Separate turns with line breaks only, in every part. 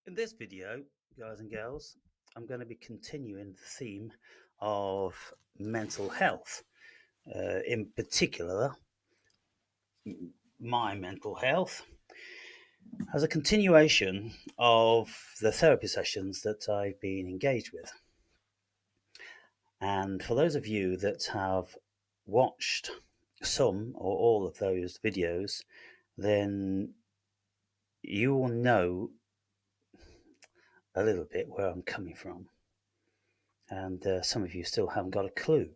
In this video, guys and girls, I'm going to be continuing the theme of mental health, in particular, my mental health, as a continuation of the therapy sessions that I've been engaged with. And for those of you that have watched some or all of those videos, then you will know a little bit where I'm coming from. And some of you still haven't got a clue.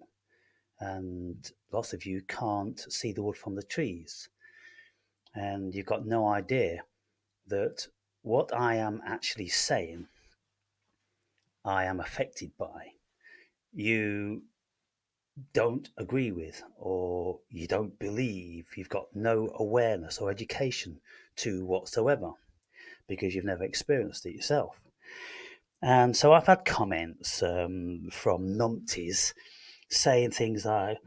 And lots of you can't see the wood from the trees. And you've got no idea that what I am actually saying, I am affected by. You don't agree with, or you don't believe, you've got no awareness or education to whatsoever because you've never experienced it yourself. And so I've had comments from numpties saying things like,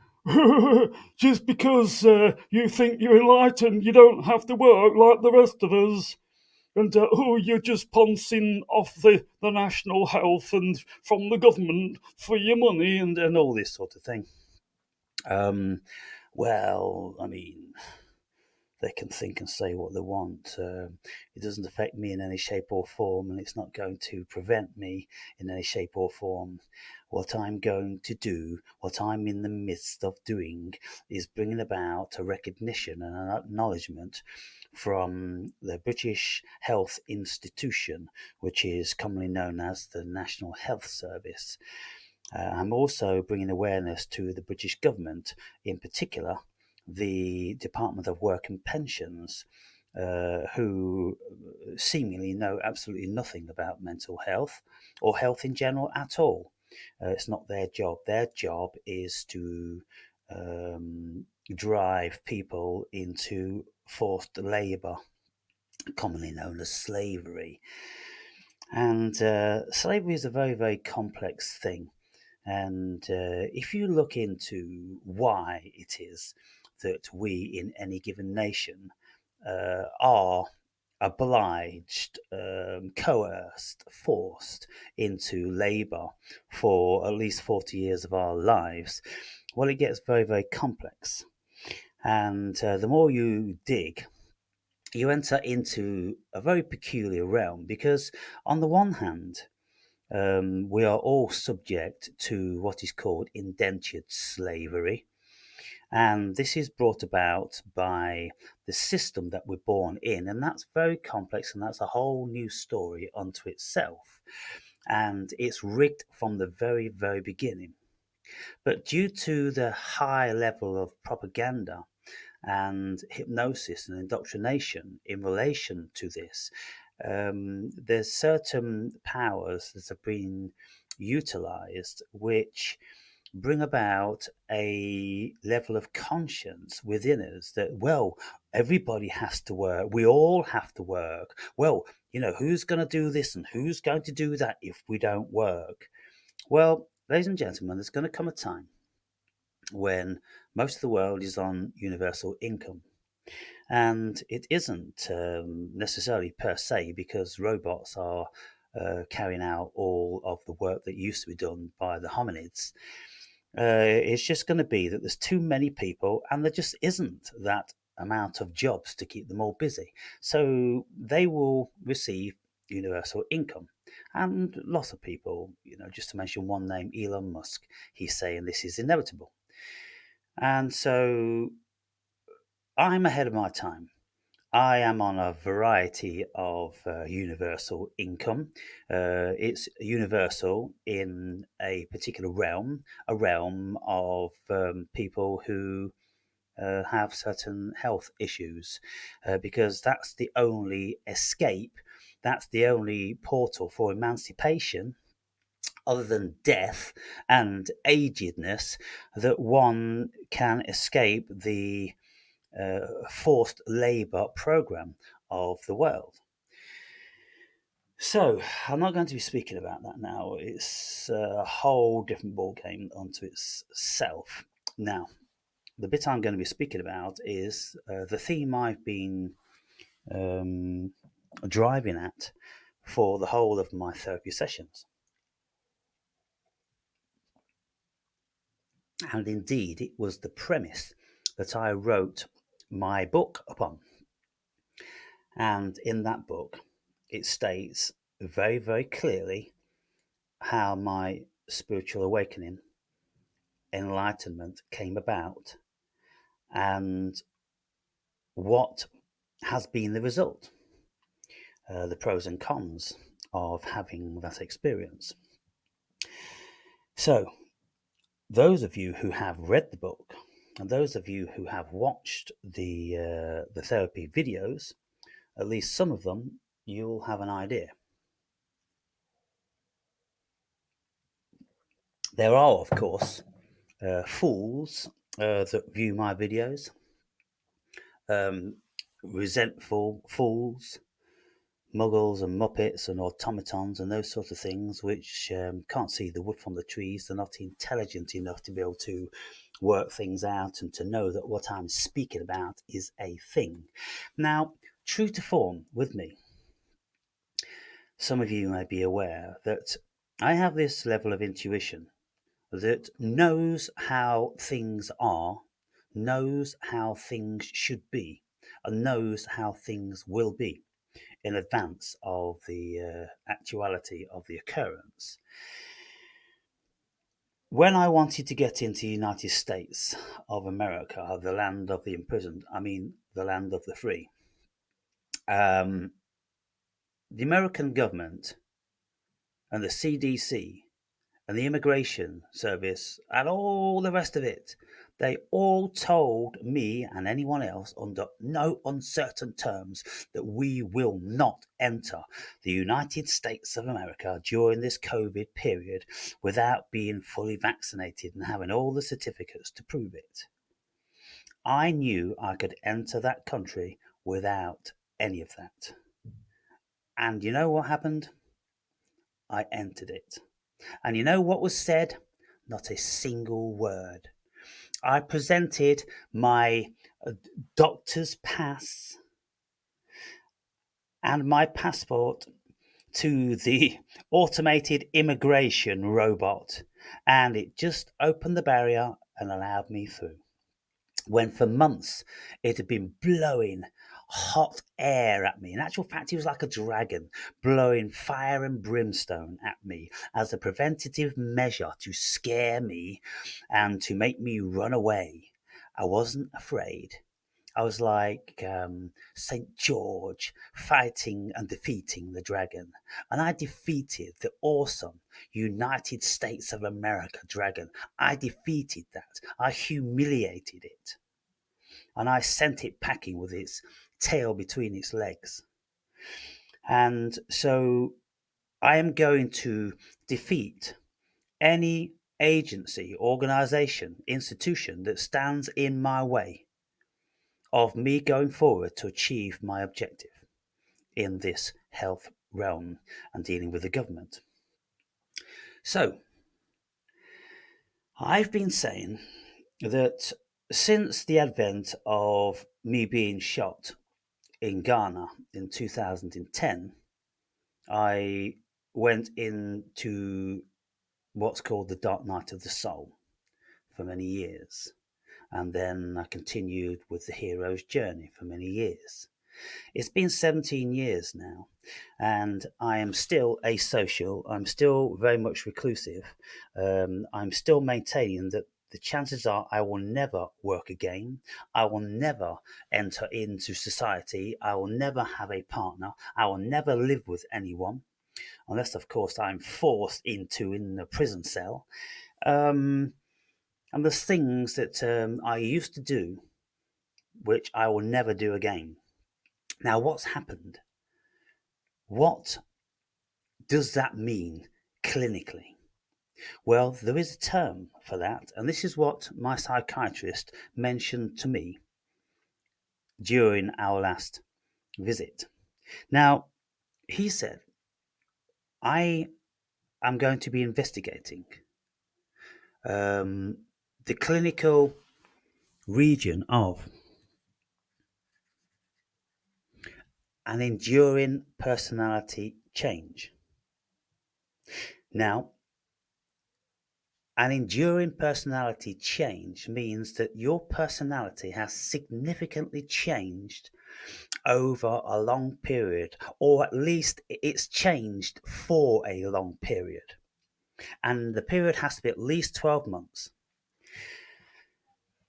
just because you think you're enlightened, you don't have to work like the rest of us. And you're just pouncing off the national health and from the government for your money and all this sort of thing. Well, I mean, they can think and say what they want. It doesn't affect me in any shape or form, and it's not going to prevent me in any shape or form. What I'm going to do, what I'm in the midst of doing, is bringing about a recognition and an acknowledgement from the British Health Institution, which is commonly known as the National Health Service. I'm also bringing awareness to the British government, in particular the Department of Work and Pensions, who seemingly know absolutely nothing about mental health or health in general at all. It's not their job. Their job is to drive people into forced labour, commonly known as slavery. And slavery is a very, very complex thing. And if you look into why it is that we in any given nation are obliged, coerced, forced into labour for at least 40 years of our lives, well, it gets very, very complex. And the more you dig, you enter into a very peculiar realm because, on the one hand, we are all subject to what is called indentured slavery. And this is brought about by the system that we're born in. And that's very complex, and that's a whole new story unto itself. And it's rigged from the very, very beginning. But due to the high level of propaganda and hypnosis and indoctrination in relation to this, there's certain powers that have been utilized which bring about a level of conscience within us that, well, everybody has to work, we all have to work. Well, who's going to do this and who's going to do that if we don't work? Well, ladies and gentlemen, there's going to come a time when most of the world is on universal income. And it isn't necessarily per se because robots are carrying out all of the work that used to be done by the hominids. It's just going to be that there's too many people and there just isn't that amount of jobs to keep them all busy. So they will receive universal income. And lots of people, just to mention one name, Elon Musk, he's saying this is inevitable. And so I'm ahead of my time. I am on a variety of universal income. It's universal in a particular realm, a realm of people who have certain health issues, because that's the only escape, that's the only portal for emancipation other than death and agedness, that one can escape the forced labour program of the world. So I'm not going to be speaking about that now. It's a whole different ballgame unto itself. Now, the bit I'm going to be speaking about is the theme I've been driving at for the whole of my therapy sessions. And indeed, it was the premise that I wrote my book upon. And in that book, it states very, very clearly how my spiritual awakening, enlightenment came about, and what has been the result, the pros and cons of having that experience. So, those of you who have read the book, and those of you who have watched the therapy videos, at least some of them, you'll have an idea. There are, of course, fools that view my videos, um, resentful fools, muggles and muppets and automatons and those sort of things, which can't see the wood from the trees. They're not intelligent enough to be able to work things out and to know that what I'm speaking about is a thing. Now, true to form with me, some of you may be aware that I have this level of intuition that knows how things are, knows how things should be, and knows how things will be in advance of the actuality of the occurrence. When I wanted to get into the United States of America, the land of the imprisoned, I mean the land of the free, the American government and the CDC and the Immigration Service and all the rest of it, they all told me and anyone else under no uncertain terms that we will not enter the United States of America during this COVID period without being fully vaccinated and having all the certificates to prove it. I knew I could enter that country without any of that. And you know what happened? I entered it. And you know what was said? Not a single word. I presented my doctor's pass and my passport to the automated immigration robot, and it just opened the barrier and allowed me through. When for months it had been blowing hot air at me. In actual fact, he was like a dragon, blowing fire and brimstone at me as a preventative measure to scare me and to make me run away. I wasn't afraid. I was like St. George fighting and defeating the dragon. And I defeated the awesome United States of America dragon. I defeated that. I humiliated it. And I sent it packing with its tail between its legs. And so I am going to defeat any agency, organization, institution that stands in my way of me going forward to achieve my objective in this health realm and dealing with the government. So, I've been saying that since the advent of me being shot in Ghana in 2010, I went into what's called the dark night of the soul for many years. And then I continued with the hero's journey for many years. It's been 17 years now, and I am still asocial. I'm still very much reclusive. I'm still maintaining that the chances are I will never work again. I will never enter into society. I will never have a partner. I will never live with anyone, unless, of course, I'm forced into in a prison cell. And there's things that I used to do which I will never do again. Now, what's happened? What does that mean clinically? Well, there is a term for that, and this is what my psychiatrist mentioned to me during our last visit. Now, he said, I am going to be investigating the clinical region of an enduring personality change. Now, an enduring personality change means that your personality has significantly changed over a long period, or at least it's changed for a long period. And the period has to be at least 12 months.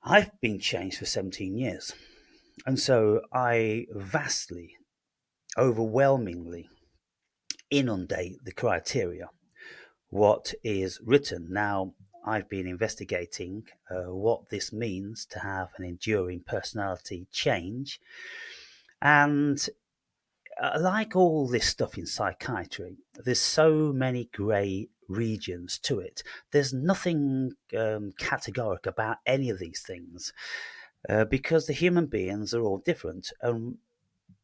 I've been changed for 17 years. And so I vastly, overwhelmingly inundate the criteria, what is written. Now, I've been investigating what this means to have an enduring personality change. And like all this stuff in psychiatry, there's so many grey regions to it. There's nothing categoric about any of these things because the human beings are all different.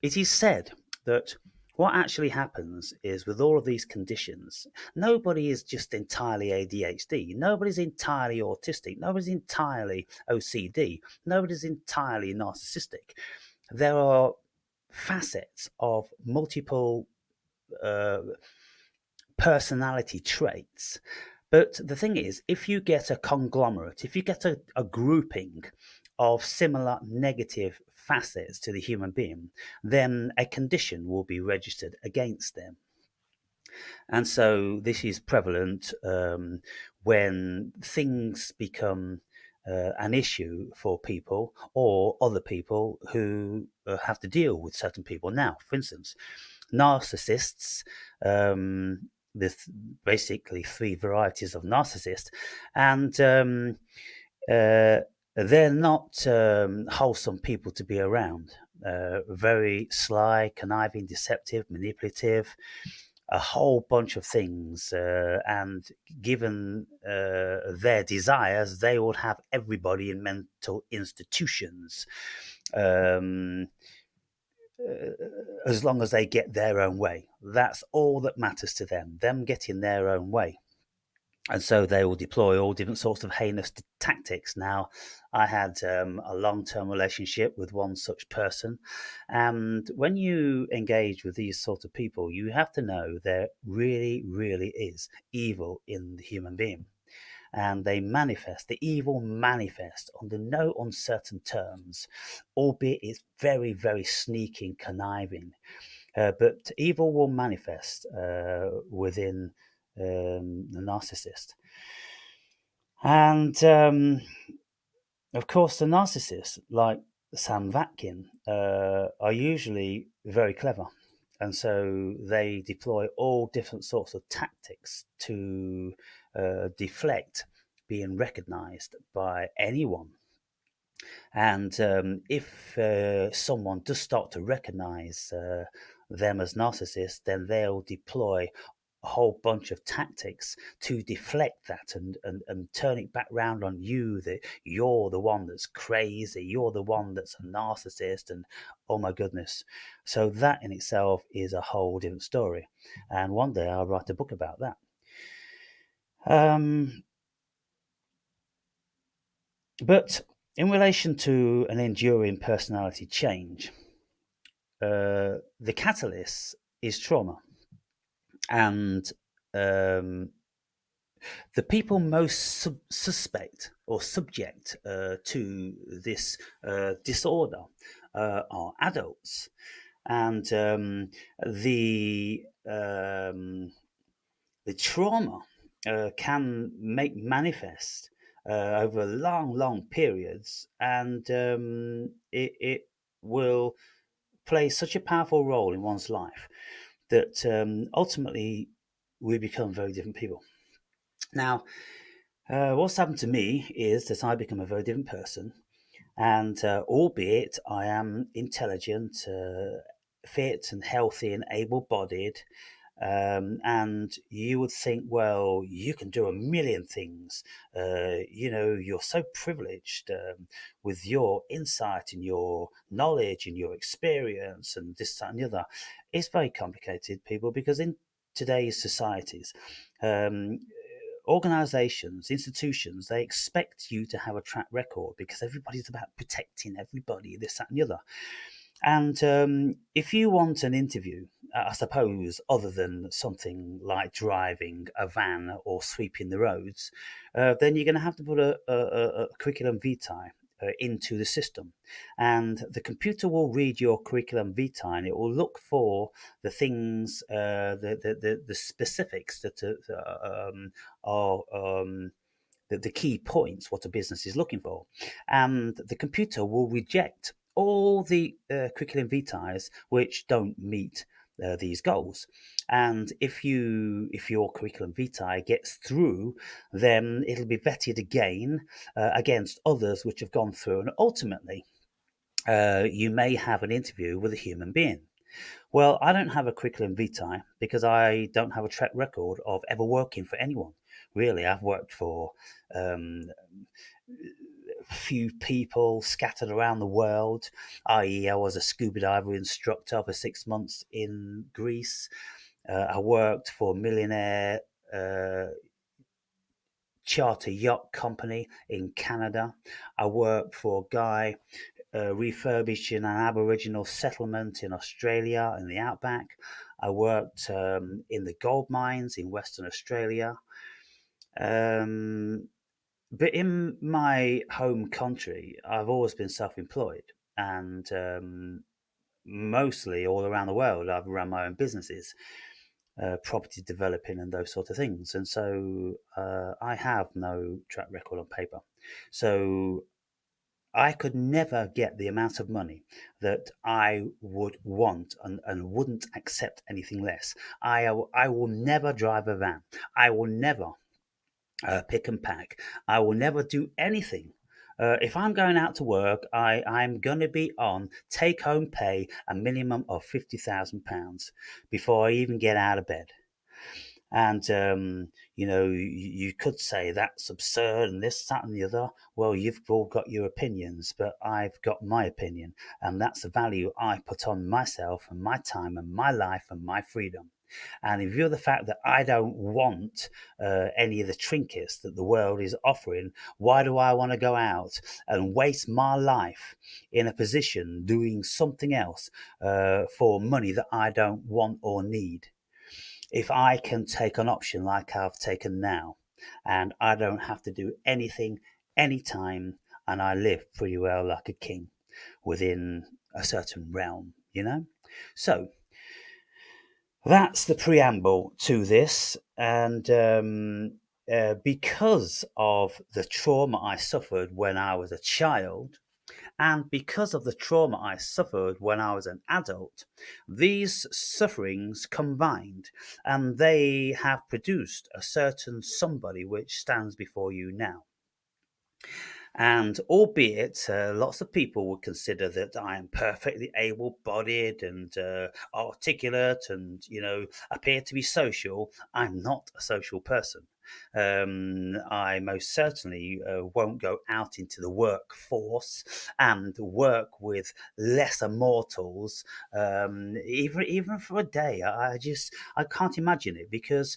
It is said that what actually happens is with all of these conditions, nobody is just entirely ADHD, nobody's entirely autistic, nobody's entirely OCD, nobody's entirely narcissistic. There are facets of multiple uh, personality traits. But the thing is, if you get a conglomerate, if you get a grouping of similar negative facets to the human being, then a condition will be registered against them. And so this is prevalent when things become an issue for people or other people who have to deal with certain people. Now, for instance, narcissists, there's basically three varieties of narcissists, and uh, they're not wholesome people to be around. Very sly, conniving, deceptive, manipulative, a whole bunch of things. And given their desires, they would have everybody in mental institutions. Um, as long as they get their own way. That's all that matters to them getting their own way. And so they will deploy all different sorts of heinous tactics. Now, I had a long term relationship with one such person. And when you engage with these sort of people, you have to know there really, really is evil in the human being. And the evil manifest under no uncertain terms, albeit it's very, very sneaky and conniving. But evil will manifest within the narcissist. And of course, the narcissists, like Sam Vatkin, are usually very clever. And so they deploy all different sorts of tactics to deflect being recognized by anyone. And if someone does start to recognize them as narcissists, then they'll deploy a whole bunch of tactics to deflect that and turn it back round on you, that you're the one that's crazy, you're the one that's a narcissist, and oh my goodness. So that in itself is a whole different story. And one day I'll write a book about that. Um, but in relation to an enduring personality change, the catalyst is trauma. And um, the people most suspect or subject to this disorder are adults. And the um, the trauma can make manifest over long, long periods, and it will play such a powerful role in one's life that ultimately we become very different people. Now, what's happened to me is that I become a very different person, and albeit I am intelligent, fit, and healthy, and able bodied, and you would think, well, you can do a million things. You're so privileged with your insight and your knowledge and your experience and this, that, and the other. It's very complicated, people, because in today's societies, um, organizations, institutions, they expect you to have a track record because everybody's about protecting everybody, this, that, and the other. And if you want an interview, I suppose, other than something like driving a van or sweeping the roads, then you're going to have to put a curriculum vitae into the system. And the computer will read your curriculum vitae and it will look for the things, the specifics that are. The key points, what a business is looking for. And the computer will reject all the curriculum vitae which don't meet these goals. And if your curriculum vitae gets through, then it'll be vetted again against others which have gone through, and ultimately you may have an interview with a human being. Well, I don't have a curriculum vitae because I don't have a track record of ever working for anyone. Really, I've worked for um, a few people scattered around the world, i.e., I was a scuba diver instructor for 6 months in Greece. I worked for a millionaire uh, charter yacht company in Canada. I worked for a guy refurbishing an Aboriginal settlement in Australia in the outback. I worked in the gold mines in Western Australia. Um, but in my home country, I've always been self employed, and mostly all around the world, I've run my own businesses, property developing, and those sort of things. And so I have no track record on paper. So I could never get the amount of money that I would want, and wouldn't accept anything less. I will never drive a van. I will never pick and pack. I will never do anything. If I'm going out to work, I'm going to be on take home pay a minimum of £50,000 before I even get out of bed. And, you could say that's absurd and this, that, and the other. Well, you've all got your opinions, but I've got my opinion. And that's the value I put on myself and my time and my life and my freedom. And in view of the fact that I don't want any of the trinkets that the world is offering, why do I want to go out and waste my life in a position doing something else for money that I don't want or need? If I can take an option like I've taken now, and I don't have to do anything anytime, and I live pretty well like a king within a certain realm, you know? So that's the preamble to this. And because of the trauma I suffered when I was a child, and because of the trauma I suffered when I was an adult, these sufferings combined, and they have produced a certain somebody which stands before you now. And albeit lots of people would consider that I am perfectly able bodied and articulate and, appear to be social, I'm not a social person. I most certainly won't go out into the workforce and work with lesser mortals, even for a day. I can't imagine it, because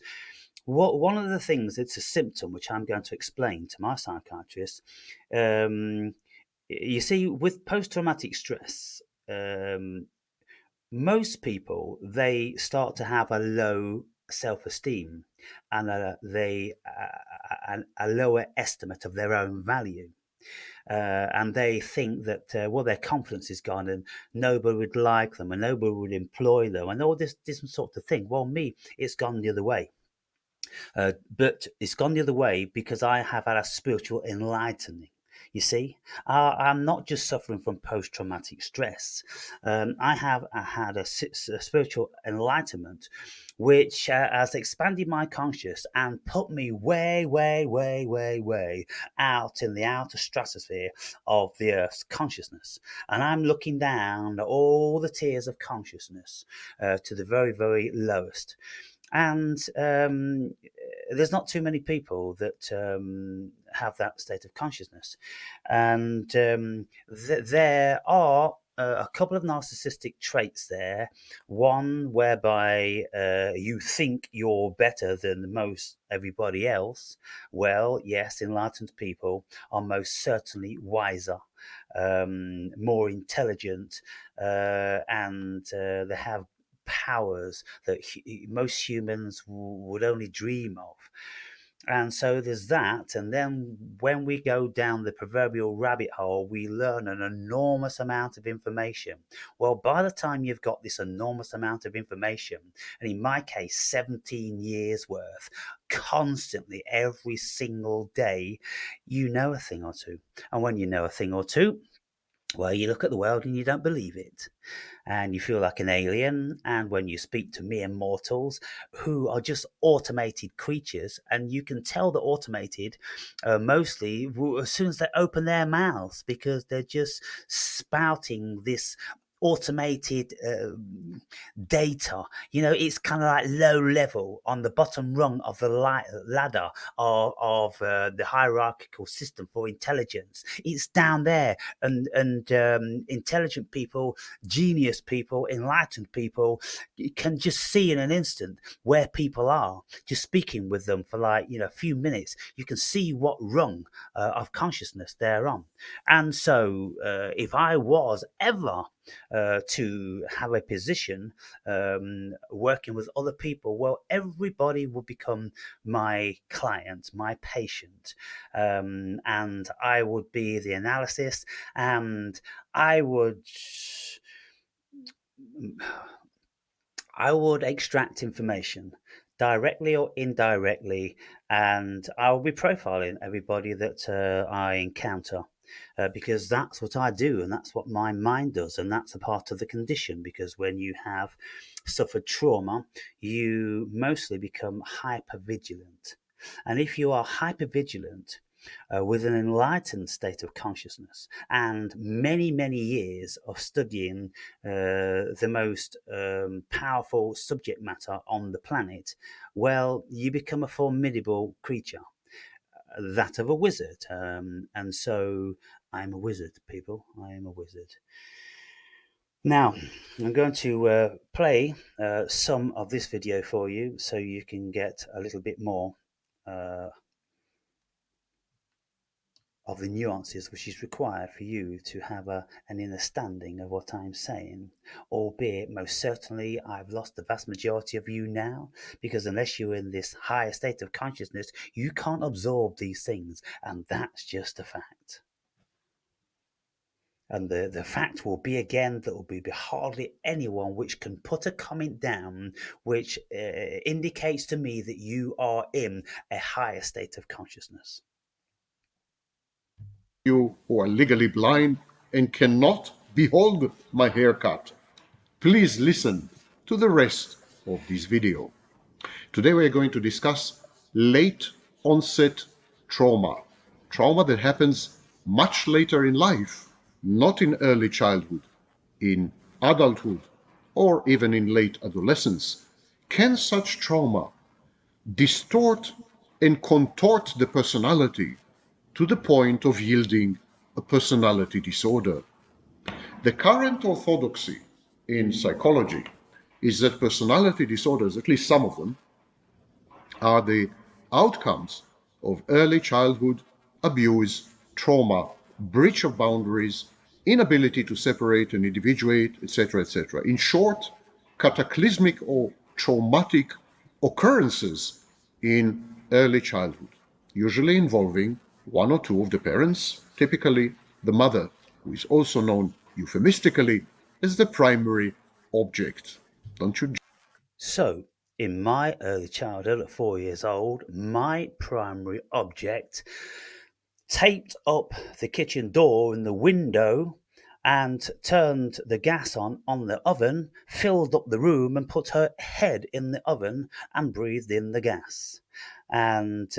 one of the things, it's a symptom which I'm going to explain to my psychiatrist. Um, you see, with post-traumatic stress, most people, they start to have a low self-esteem, and a lower estimate of their own value. And they think that their confidence is gone, and nobody would like them, and nobody would employ them, and all this sort of thing. Well, me, it's gone the other way. But it's gone the other way because I have had a spiritual enlightening. You see, I'm not just suffering from post traumatic stress. I have had a spiritual enlightenment which has expanded my conscious and put me way, way, way, way, way out in the outer stratosphere of the Earth's consciousness. And I'm looking down at all the tiers of consciousness to the very, very lowest. And there's not too many people that have that state of consciousness. And there are a couple of narcissistic traits there. One whereby you think you're better than most everybody else. Well, yes, enlightened people are most certainly wiser. more intelligent, and they have powers that most humans would only dream of. And so there's that. And then when we go down the proverbial rabbit hole, we learn an enormous amount of information. Well, by the time you've got this enormous amount of information, and in my case, 17 years worth, constantly every single day, you know a thing or two. And when you know a thing or two, well, you look at the world and you don't believe it, and you feel like an alien. And when you speak to mere mortals who are just automated creatures, and you can tell they're automated mostly as soon as they open their mouths, because they're just spouting this automated data. It's kind of like low level on the bottom rung of the ladder of the hierarchical system for intelligence. It's down there, and intelligent people, genius people, enlightened people can just see in an instant where people are. Just speaking with them for a few minutes, you can see what rung of consciousness they're on. And so if I was ever to have a position working with other people, well, everybody will become my client, my patient, and I would be the analysis, and I would extract information directly or indirectly, and I will be profiling everybody that I encounter. Because that's what I do, and that's what my mind does, and that's a part of the condition. Because when you have suffered trauma, you mostly become hyper vigilant. And if you are hyper vigilant, with an enlightened state of consciousness and many, many years of studying the most powerful subject matter on the planet, well, you become a formidable creature, that of a wizard. And so I'm a wizard, people. I am a wizard. Now, I'm going to play some of this video for you so you can get a little bit more of the nuances which is required for you to have an understanding of what I'm saying. Albeit, most certainly, I've lost the vast majority of you now, because unless you're in this higher state of consciousness, you can't absorb these things, and that's just a fact. And the fact will be, again, there will be hardly anyone which can put a comment down which indicates to me that you are in a higher state of consciousness.
You who are legally blind and cannot behold my haircut, please listen to the rest of this video. Today we are going to discuss late onset trauma. Trauma that happens much later in life, not in early childhood, in adulthood, or even in late adolescence. Can such trauma distort and contort the personality to the point of yielding a personality disorder? The current orthodoxy in psychology is that personality disorders, at least some of them, are the outcomes of early childhood abuse, trauma, breach of boundaries, inability to separate and individuate, etc., etc. In short, cataclysmic or traumatic occurrences in early childhood, usually involving one or two of the parents, typically the mother, who is also known euphemistically as the primary object. Don't you?
So, in my early childhood at 4 years old, my primary object taped up the kitchen door and the window and turned the gas on the oven, filled up the room and put her head in the oven and breathed in the gas. And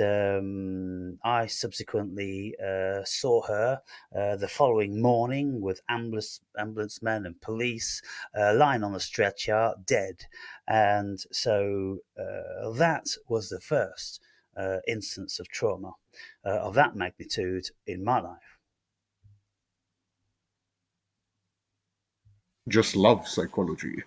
I subsequently saw her the following morning with ambulance men and police lying on a stretcher, dead. And so that was the first instance of trauma of that magnitude in my life.
Just love psychology.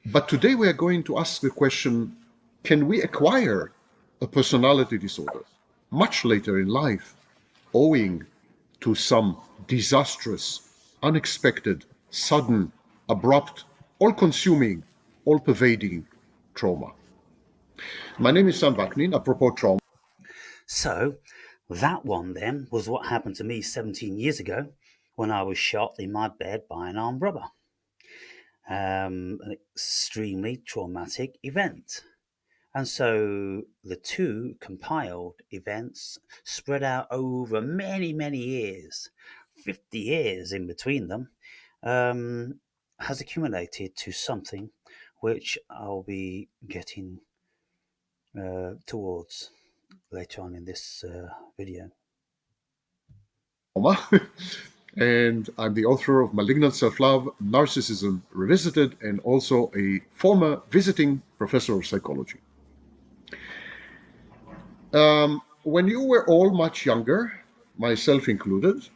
But today we are going to ask the question, can we acquire a personality disorder much later in life owing to some disastrous, unexpected, sudden, abrupt, all-consuming, all-pervading trauma. My name is Sam Vaknin. Apropos trauma.
So, that one then was what happened to me 17 years ago when I was shot in my bed by an armed robber. An extremely traumatic event. And so the two compiled events spread out over many, many years, 50 years in between them, has accumulated to something which I'll be getting towards later on in this video.
And I'm the author of Malignant Self-Love, Narcissism Revisited, and also a former visiting professor of psychology. When you were all much younger, myself included,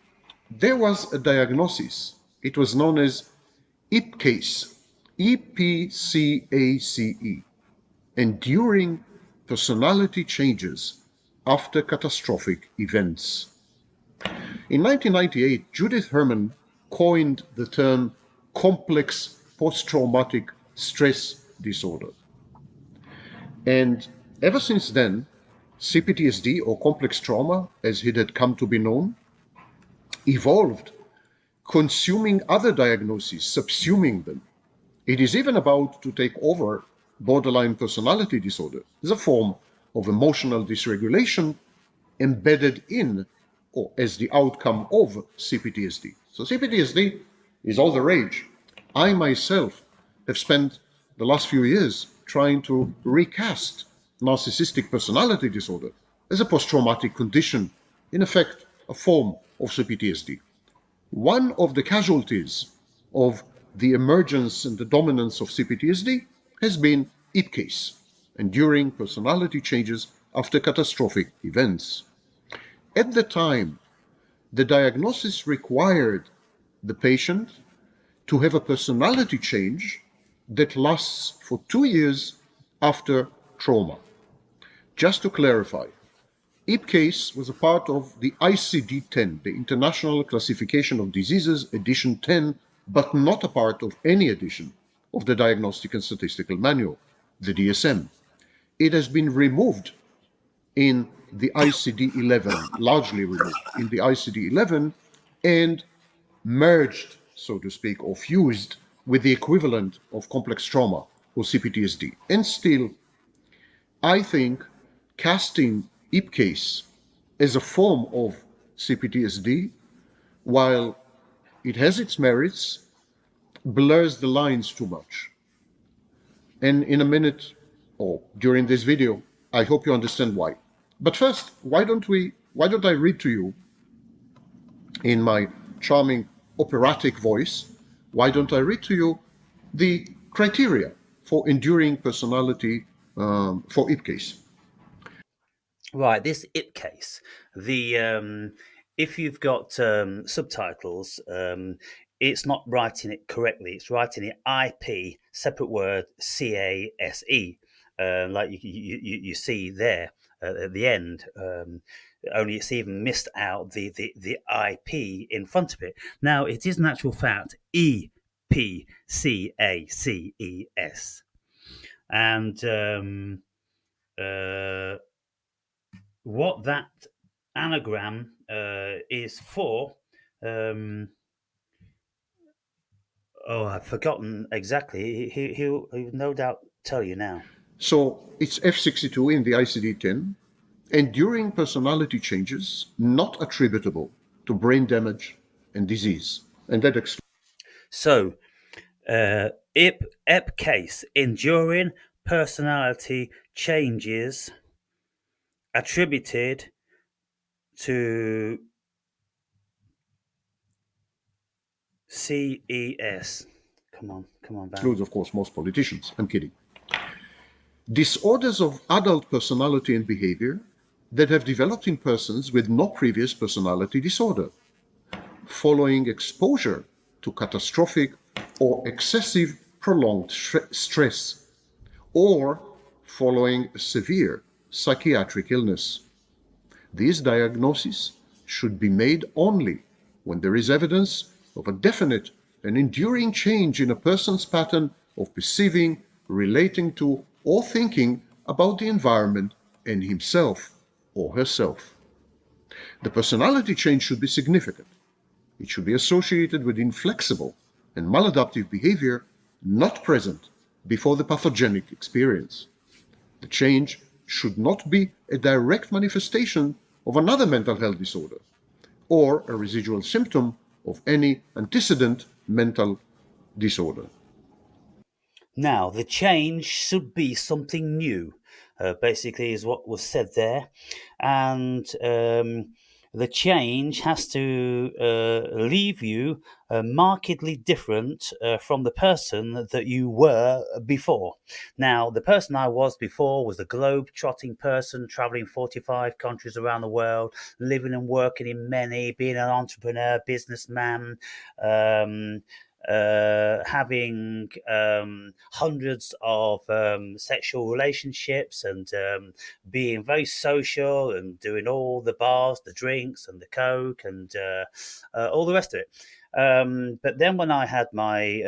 there was a diagnosis. It was known as EPCACE, EPCACE, Enduring Personality Changes After Catastrophic Events. In 1998, Judith Herman coined the term complex post-traumatic stress disorder. And ever since then, CPTSD, or complex trauma, as it had come to be known, evolved, consuming other diagnoses, subsuming them. It is even about to take over borderline personality disorder as a form of emotional dysregulation embedded in or as the outcome of CPTSD. So CPTSD is all the rage. I myself have spent the last few years trying to recast narcissistic personality disorder as a post-traumatic condition, in effect, a form of CPTSD. One of the casualties of the emergence and the dominance of CPTSD has been EPCASE, enduring personality changes after catastrophic events. At the time, the diagnosis required the patient to have a personality change that lasts for 2 years after trauma. Just to clarify, EPCASE was a part of the ICD-10, the International Classification of Diseases, Edition 10, but not a part of any edition of the Diagnostic and Statistical Manual, the DSM. It has been removed in the ICD-11, largely removed in the ICD-11, and merged, so to speak, or fused with the equivalent of complex trauma or CPTSD. And still, I think casting EPCASE as a form of CPTSD, while it has its merits, blurs the lines too much. And in a minute, or during this video, I hope you understand why. But first, why don't I read to you in my charming operatic voice, why don't I read to you the criteria for enduring personality for EPCASE?
Right, this it case. The if you've got subtitles, it's not writing it correctly. It's writing it IP separate word CASE, like you see there at the end. Only it's even missed out the IP in front of it. Now it is in actual fact EPCACES, and what that anagram is for. Oh, I've forgotten exactly. He'll no doubt tell you now.
So it's F62 in the ICD-10, enduring personality changes not attributable to brain damage and disease. And that excludes.
So, EP case, enduring personality changes attributed to CES. Come on, Van.
Excludes, of course, most politicians. I'm kidding. Disorders of adult personality and behavior that have developed in persons with no previous personality disorder, following exposure to catastrophic or excessive prolonged stress, or following a severe psychiatric illness. These diagnoses should be made only when there is evidence of a definite and enduring change in a person's pattern of perceiving, relating to, or thinking about the environment and himself or herself. The personality change should be significant. It should be associated with inflexible and maladaptive behavior not present before the pathogenic experience. The change should not be a direct manifestation of another mental health disorder or a residual symptom of any antecedent mental disorder.
Now, the change should be something new, basically, is what was said there. And the change has to leave you markedly different from the person that you were before. Now, the person I was before was a globe trotting person, traveling 45 countries around the world, living and working in many, being an entrepreneur, businessman. Um, Having hundreds of sexual relationships and being very social and doing all the bars, the drinks, and the coke and all the rest of it. But then when I had my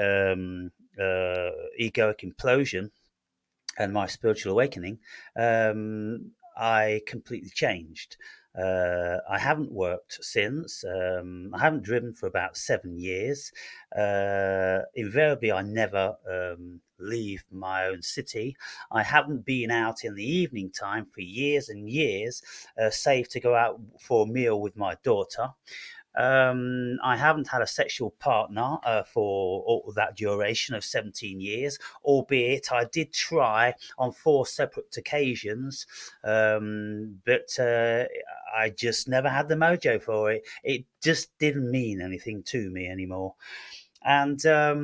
egoic implosion and my spiritual awakening, I completely changed. I haven't worked since. I haven't driven for about 7 years. Invariably, I never leave my own city. I haven't been out in the evening time for years and years, save to go out for a meal with my daughter. I haven't had a sexual partner for all that duration of 17 years, albeit I did try on 4 separate occasions, but I just never had the mojo for it. It just didn't mean anything to me anymore. And uh,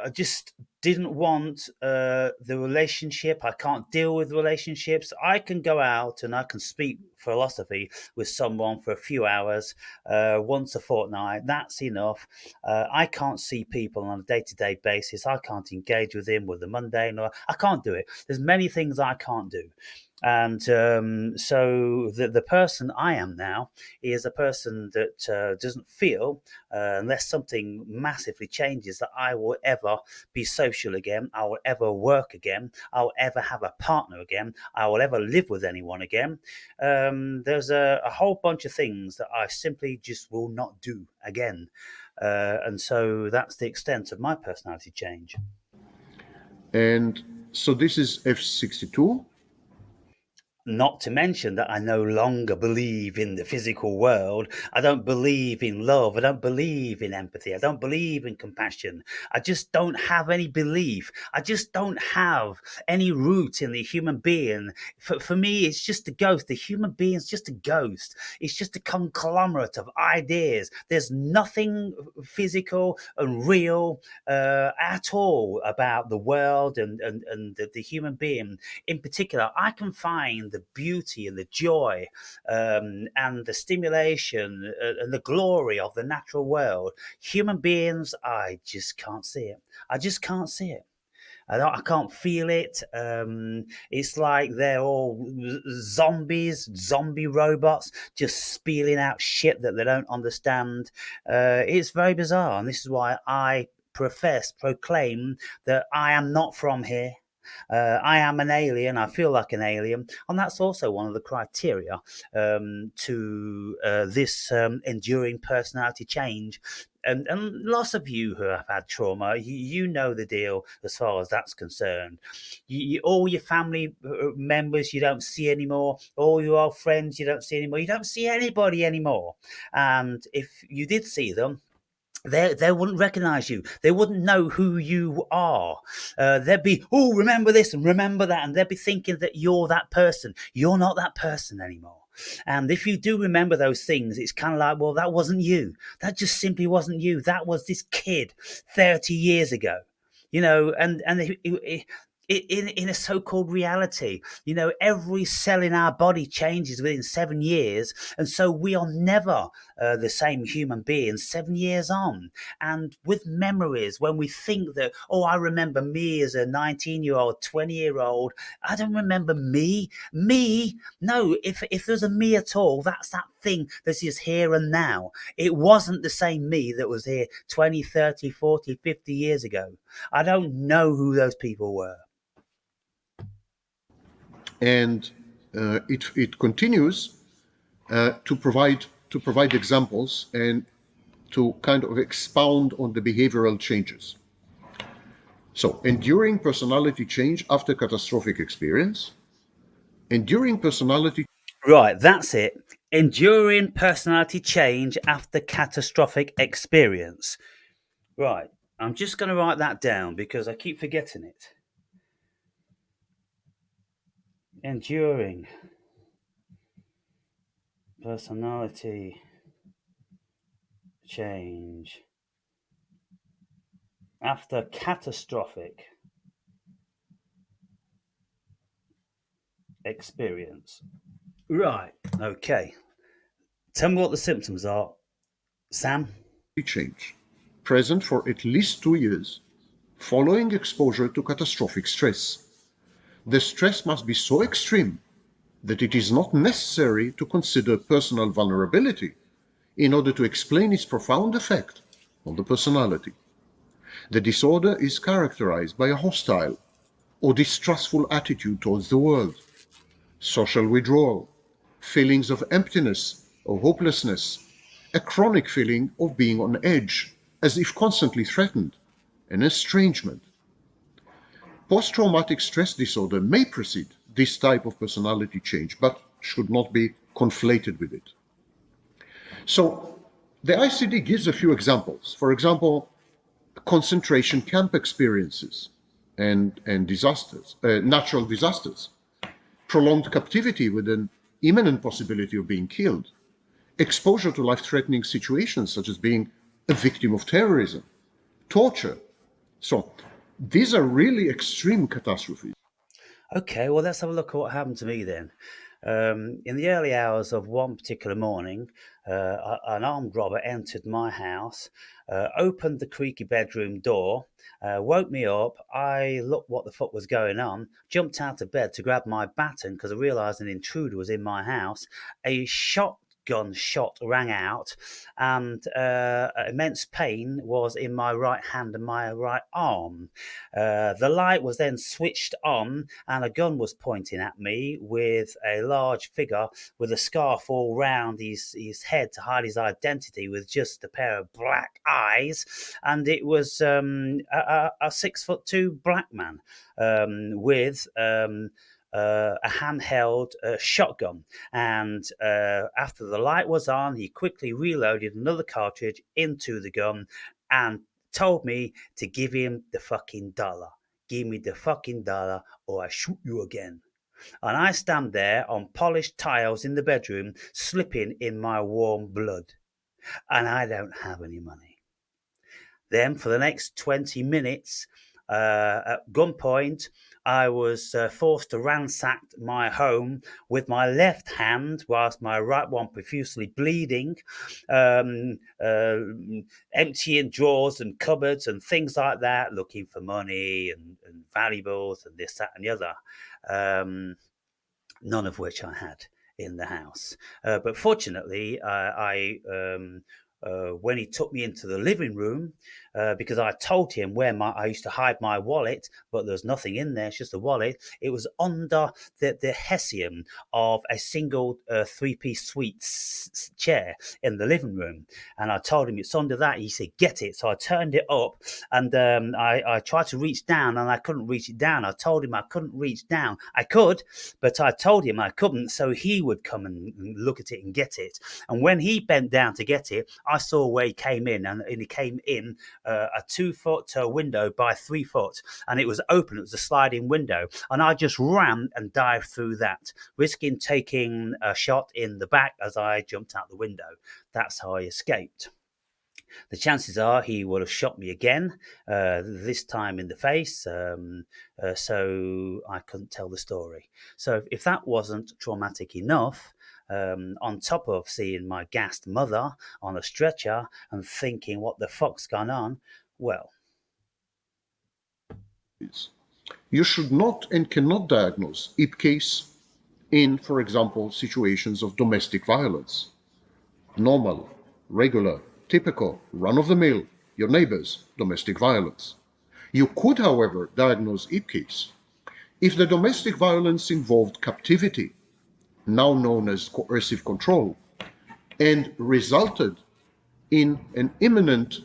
I just didn't want the relationship. I can't deal with relationships. I can go out and I can speak philosophy with someone for a few hours, once a fortnight. That's enough. I can't see people on a day-to-day basis. I can't engage with them with the mundane. Or I can't do it. There's many things I can't do. And so the person I am now is a person that doesn't feel, unless something massively changes, that I will ever be social again. I will ever work again. I will ever have a partner again. I will ever live with anyone again. There's a whole bunch of things that I simply just will not do again. And so that's the extent of my personality change.
And so this is F62.
Not to mention that I no longer believe in the physical world. I don't believe in love. I don't believe in empathy. I don't believe in compassion. I just don't have any belief. I just don't have any root in the human being. For me, it's just a ghost. The human being's just a ghost. It's just a conglomerate of ideas. There's nothing physical and real at all about the world and the human being in particular. I can find the beauty and the joy, and the stimulation and the glory of the natural world. Human beings, I just can't see it. I just can't see it. I can't feel it. It's like they're all zombies, zombie robots, just spewing out shit that they don't understand. It's very bizarre, and this is why I proclaim that I am not from here. I am an alien. I feel like an alien, and that's also one of the criteria to this enduring personality change. And lots of you who have had trauma, you know the deal as far as that's concerned. All your family members you don't see anymore. All your old friends you don't see anymore. You don't see anybody anymore. And if you did see them, they wouldn't recognize you. They wouldn't know who you are. They'd be, oh, remember this and remember that. And they'd be thinking that you're that person. You're not that person anymore. And if you do remember those things, it's kind of like, well, that wasn't you. That just simply wasn't you. That was this kid 30 years ago. And in a so-called reality. You know, every cell in our body changes within 7 years, and so we are never the same human being 7 years on. And with memories, when we think that, oh, I remember me as a 19-year-old, 20-year-old, I don't remember me. Me, no. If there's a me at all, that's that thing that is here and now. It wasn't the same me that was here 20, 30, 40, 50 years ago. I don't know who those people were.
And it continues to provide examples and to kind of expound on the behavioral changes. So, enduring personality change after catastrophic experience, enduring personality
Right, that's it. Enduring personality change after catastrophic experience. Right, I'm just going to write that down because I keep forgetting it. Enduring personality change after catastrophic experience. Right, okay. Tell me what the symptoms are, Sam.
change, present for at least 2 years following exposure to catastrophic stress. The stress must be so extreme that it is not necessary to consider personal vulnerability in order to explain its profound effect on the personality. The disorder is characterized by a hostile or distrustful attitude towards the world, social withdrawal, feelings of emptiness or hopelessness, a chronic feeling of being on edge, as if constantly threatened, and estrangement. Post traumatic stress disorder may precede this type of personality change, but should not be conflated with it. So, the ICD gives a few examples. For example, concentration camp experiences and disasters, natural disasters, prolonged captivity with an imminent possibility of being killed, exposure to life threatening situations such as being a victim of terrorism, torture. So, these are really extreme catastrophes.
Okay, well, let's have a look at what happened to me then. In the early hours of one particular morning, an armed robber entered my house, opened the creaky bedroom door, woke me up. I looked what the fuck was going on, jumped out of bed to grab my baton because I realised an intruder was in my house. A shotgun shot rang out, and immense pain was in my right hand and my right arm. The light was then switched on, and a gun was pointing at me with a large figure with a scarf all round his head to hide his identity, with just a pair of black eyes. And it was a 6'2" black man with a handheld shotgun. And after the light was on, he quickly reloaded another cartridge into the gun and told me to give him the fucking dollar. Give me the fucking dollar or I shoot you again. And I stand there on polished tiles in the bedroom, slipping in my warm blood. And I don't have any money. Then, for the next 20 minutes, at gunpoint, I was forced to ransack my home with my left hand whilst my right one profusely bleeding, um, uh, emptying drawers and cupboards and things like that, looking for money and valuables and this, that, and the other. None of which I had in the house. But fortunately, when he took me into the living room, because I told him where I used to hide my wallet, but there's nothing in there, it's just a wallet. It was under the Hessian of a single three-piece suite chair in the living room. And I told him it's under that. He said, get it. So I turned it up, and I tried to reach down and I couldn't reach it down. I told him I couldn't reach down. I could, but I told him I couldn't, so he would come and look at it and get it. And when he bent down to get it, I saw where he came in, and he came in a 2 foot window by 3 foot, and it was open. It was a sliding window, and I just ran and dived through that, risking taking a shot in the back as I jumped out the window. That's how I escaped. The chances are he would have shot me again, this time in the face, so I couldn't tell the story. So if that wasn't traumatic enough, on top of seeing my gassed mother on a stretcher and thinking, what the fuck's gone on? Well,
You should not and cannot diagnose IP case in, for example, situations of domestic violence. Normal, regular, typical, run-of-the-mill, your neighbor's domestic violence. You could, however, diagnose IP case if the domestic violence involved captivity, now known as coercive control, and resulted in an imminent,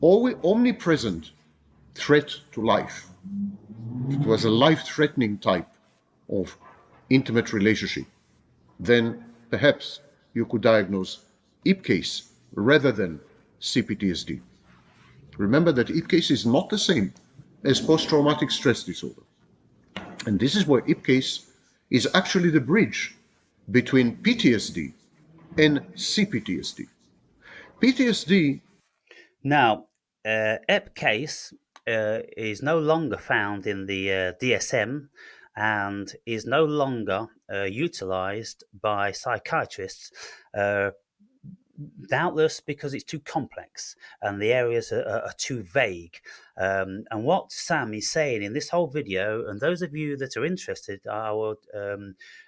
omnipresent threat to life. It was a life-threatening type of intimate relationship. Then perhaps you could diagnose IP case rather than CPTSD. Remember that IP case is not the same as post-traumatic stress disorder. And this is where IP case is actually the bridge between PTSD and CPTSD. PTSD
now, EPCASE is no longer found in the DSM and is no longer utilized by psychiatrists, uh, doubtless because it's too complex and the areas are too vague. And what Sam is saying in this whole video, and those of you that are interested, I would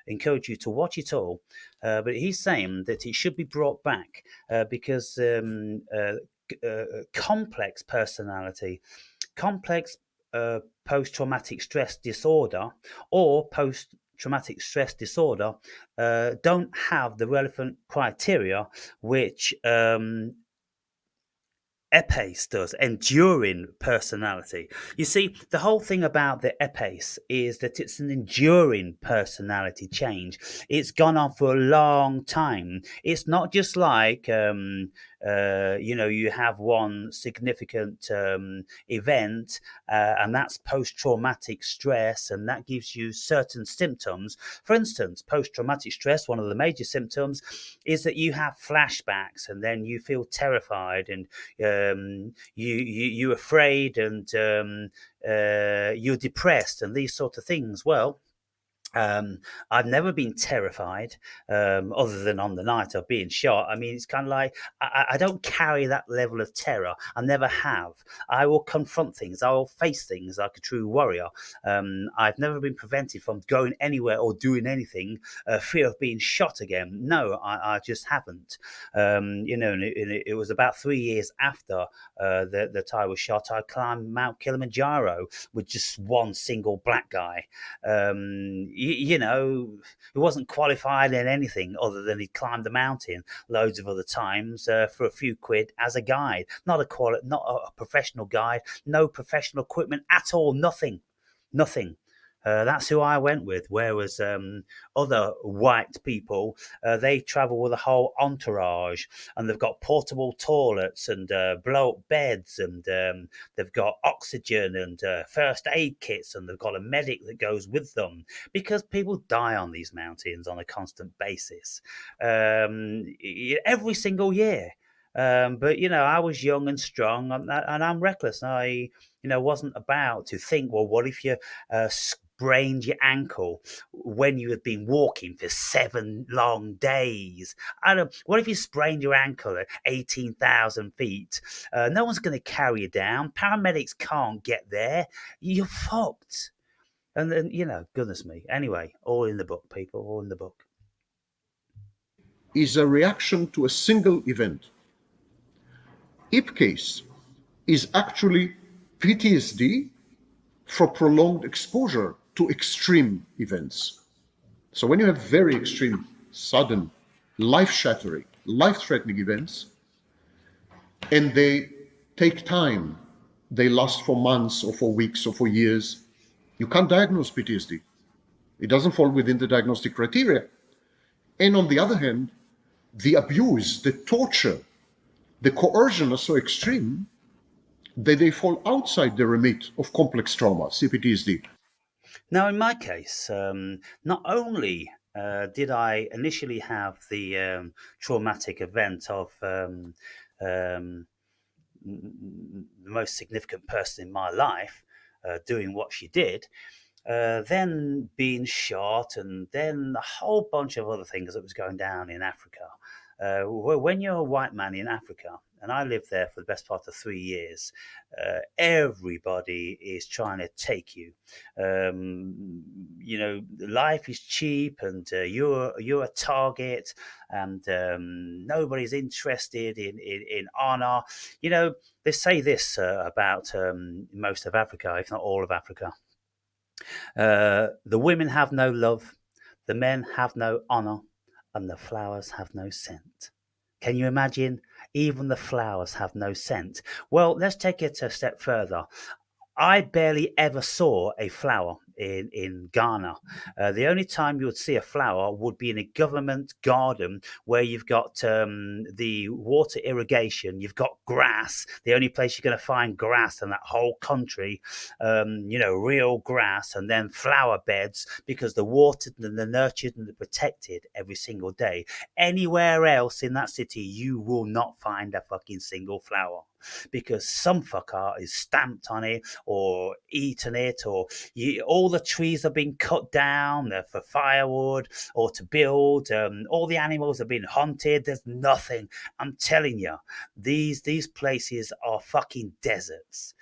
encourage you to watch it all. But he's saying that it should be brought back because complex personality, complex post traumatic stress disorder, or post traumatic stress disorder don't have the relevant criteria which EPACE does, enduring personality. You see, the whole thing about the EPACE is that it's an enduring personality change. It's gone on for a long time. It's not just like, you have one significant event, and that's post traumatic stress, and that gives you certain symptoms. For instance, post traumatic stress, one of the major symptoms is that you have flashbacks, and then you feel terrified, and you're afraid, and you're depressed, and these sort of things. Well, I've never been terrified, other than on the night of being shot. I mean, it's kind of like I don't carry that level of terror. I never have. I will confront things. I will face things like a true warrior. I've never been prevented from going anywhere or doing anything, fear of being shot again. No, I just haven't. And it was about 3 years after that I was shot. I climbed Mount Kilimanjaro with just one single black guy. He wasn't qualified in anything other than he'd climbed the mountain loads of other times for a few quid as a guide. Not a professional guide, no professional equipment at all, nothing, nothing. That's who I went with. Whereas other white people, they travel with a whole entourage, and they've got portable toilets and blow-up beds, and they've got oxygen and first aid kits, and they've got a medic that goes with them because people die on these mountains on a constant basis, every single year. But I was young and strong, and I'm reckless. I wasn't about to think, well, what if you sprained your ankle when you had been walking for 7 long days? What if you sprained your ankle at 18,000 feet? No one's going to carry you down. Paramedics can't get there. You're fucked. And then, goodness me. Anyway, all in the book, people, all in the book.
is a reaction to a single event. IP case is actually PTSD for prolonged exposure to extreme events. So when you have very extreme, sudden, life-shattering, life-threatening events, and they take time, they last for months or for weeks or for years, you can't diagnose PTSD. It doesn't fall within the diagnostic criteria. And on the other hand, the abuse, the torture, the coercion are so extreme that they fall outside the remit of complex trauma, CPTSD.
Now, in my case, not only did I initially have the traumatic event of um, the most significant person in my life, doing what she did, then being shot, and then a whole bunch of other things that was going down in Africa. When you're a white man in Africa, and I lived there for the best part of 3 years, everybody is trying to take you. Life is cheap, and you're a target, and nobody's interested in honor. You know, they say this about most of Africa, if not all of Africa. The women have no love, the men have no honor, and the flowers have no scent. Can you imagine? Even the flowers have no scent. Well, let's take it a step further. I barely ever saw a flower in Ghana. The only time you would see a flower would be in a government garden where you've got the water irrigation, you've got grass. The only place you're going to find grass in that whole country, real grass, and then flower beds because they're watered and they're nurtured and they're protected every single day. Anywhere else in that city, you will not find a fucking single flower because some fucker is stamped on it or eaten it, or all the trees have been cut down for firewood or to build. All the animals have been hunted. There's nothing. I'm telling you, these places are fucking deserts.